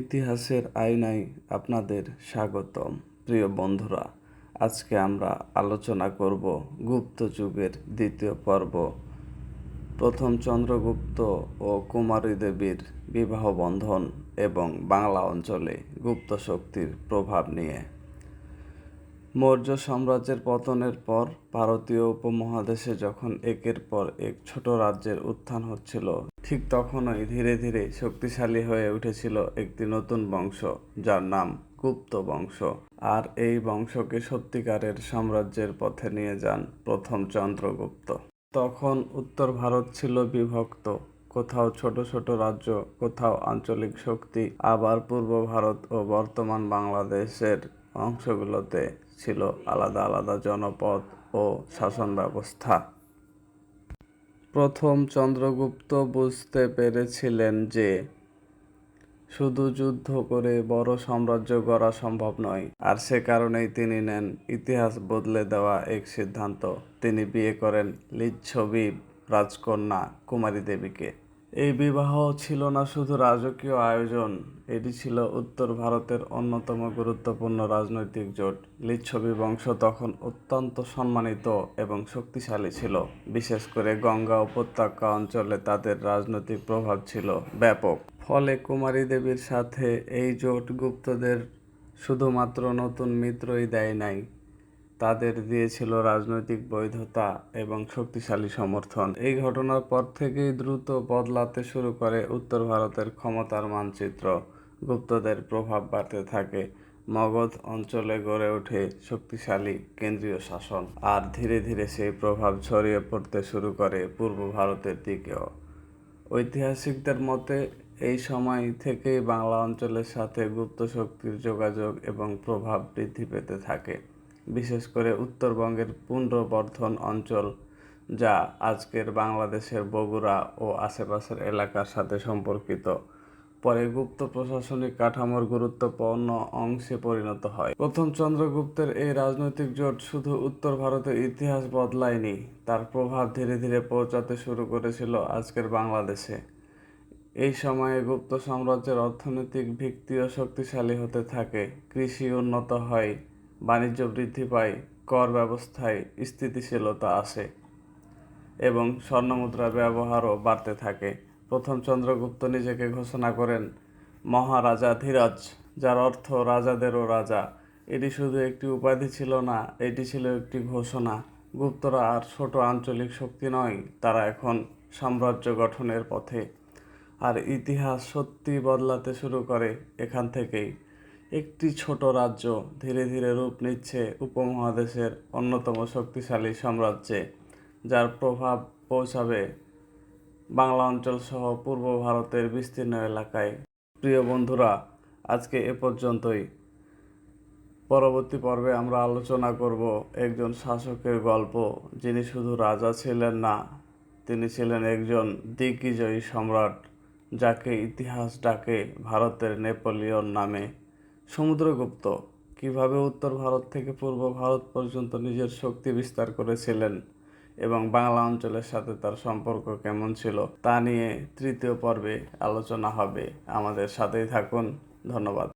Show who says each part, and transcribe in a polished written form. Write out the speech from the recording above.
Speaker 1: ইতিহাসের আয়নায় আপনাদের স্বাগতম। প্রিয় বন্ধুরা, আজকে আমরা আলোচনা করব গুপ্ত যুগের দ্বিতীয় পর্ব, প্রথম চন্দ্রগুপ্ত ও কুমারী দেবীর বিবাহ বন্ধন এবং বাংলা অঞ্চলে গুপ্ত শক্তির প্রভাব নিয়ে। মৌর্য সাম্রাজ্যের পতনের পর ভারতীয় উপমহাদেশে যখন একের পর এক ছোট রাজ্যের উত্থান হচ্ছিল, ঠিক তখনই ধীরে ধীরে শক্তিশালী হয়ে উঠেছিল একটি নতুন বংশ, যার নাম গুপ্ত বংশ। আর এই বংশকে সত্যিকারের সাম্রাজ্যের পথে নিয়ে যান প্রথম চন্দ্রগুপ্ত। তখন উত্তর ভারত ছিল বিভক্ত, কোথাও ছোট ছোট রাজ্য, কোথাও আঞ্চলিক শক্তি, আবার পূর্ব ভারত ও বর্তমান বাংলাদেশের অংশগুলোতে ছিল আলাদা আলাদা জনপদ ও শাসন ব্যবস্থা। প্রথম চন্দ্রগুপ্ত বুঝতে পেরেছিলেন যে শুধু যুদ্ধ করে বড় সাম্রাজ্য গড়া সম্ভব নয়, আর সে কারণেই তিনি নেন ইতিহাস বদলে দেওয়া এক সিদ্ধান্ত। তিনি বিয়ে করেন লিচ্ছবি রাজকন্যা কুমারী দেবীকে। এই বিবাহ ছিল না শুধু রাজকীয় আয়োজন, এটি ছিল উত্তর ভারতের অন্যতম গুরুত্বপূর্ণ রাজনৈতিক জোট। লিচ্ছবি বংশ তখন অত্যন্ত সম্মানিত এবং শক্তিশালী ছিল, বিশেষ করে গঙ্গা উপত্যকা অঞ্চলে তাদের রাজনৈতিক প্রভাব ছিল ব্যাপক। ফলে কুমারী দেবীর সাথে এই জোট গুপ্তদের শুধুমাত্র নতুন মিত্রই দেয় নাই, তাদের দিয়েছিল রাজনৈতিক বৈধতা এবং শক্তিশালী সমর্থন। এই ঘটনার পর থেকেই দ্রুত বদলাতে শুরু করে উত্তর ভারতের ক্ষমতার মানচিত্র। গুপ্তদের প্রভাব বাড়তে থাকে, মগধ অঞ্চলে গড়ে ওঠে শক্তিশালী কেন্দ্রীয় শাসন, আর ধীরে ধীরে সেই প্রভাব ছড়িয়ে পড়তে শুরু করে পূর্ব ভারতের দিকেও। ঐতিহাসিকদের মতে এই সময় থেকেই বাংলা অঞ্চলের সাথে গুপ্ত শক্তির যোগাযোগ এবং প্রভাব বৃদ্ধি পেতে থাকে, বিশেষ করে উত্তরবঙ্গের পুন্ড্রবর্ধন অঞ্চল, যা আজকের বাংলাদেশের বগুড়া ও আশেপাশের এলাকার সাথে সম্পর্কিত, পরে গুপ্ত প্রশাসনিক কাঠামোর গুরুত্বপূর্ণ অংশে পরিণত হয়। প্রথম চন্দ্রগুপ্তের এই রাজনৈতিক জোট শুধু উত্তর ভারতের ইতিহাস বদলায়নি, তার প্রভাব ধীরে ধীরে পৌঁছাতে শুরু করেছিল আজকের বাংলাদেশে। এই সময়ে গুপ্ত সাম্রাজ্যের অর্থনৈতিক ভিত্তিও শক্তিশালী হতে থাকে, কৃষি উন্নত হয়, বাণিজ্য বৃদ্ধি পায়, কর ব্যবস্থায় স্থিতিশীলতা আসে এবং স্বর্ণমুদ্রার ব্যবহারও বাড়তে থাকে। প্রথম চন্দ্রগুপ্ত নিজেকে ঘোষণা করেন মহারাজা ধীরাজ, যার অর্থ রাজাদেরও রাজা। এটি শুধু একটি উপাধি ছিল না, এটি ছিল একটি ঘোষণা। গুপ্তরা আর ছোট আঞ্চলিক শক্তি নয়, তারা এখন সাম্রাজ্য গঠনের পথে। আর ইতিহাস সত্যি বদলাতে শুরু করে এখান থেকেই। একটি ছোট রাজ্য ধীরে ধীরে রূপ নিচ্ছে উপমহাদেশের অন্যতম শক্তিশালী সাম্রাজ্যে, যার প্রভাব পৌঁছাবে বাংলা অঞ্চল সহ পূর্ব ভারতের বিস্তীর্ণ এলাকায়। প্রিয় বন্ধুরা, আজকে এ পর্যন্তই। পরবর্তী পর্বে আমরা আলোচনা করব একজন শাসকের গল্প, যিনি শুধু রাজা ছিলেন না, তিনি ছিলেন একজন দিগ্বিজয়ী সম্রাট, যাকে ইতিহাস ডাকে ভারতের নেপোলিয়ন নামে। সমুদ্রগুপ্ত কিভাবে উত্তর ভারত থেকে পূর্ব ভারত পর্যন্ত নিজের শক্তি বিস্তার করেছিলেন এবং বাংলা অঞ্চলের সাথে তার সম্পর্ক কেমন ছিল, তা নিয়ে তৃতীয় পর্বে আলোচনা হবে। আমাদের সাথেই থাকুন। ধন্যবাদ।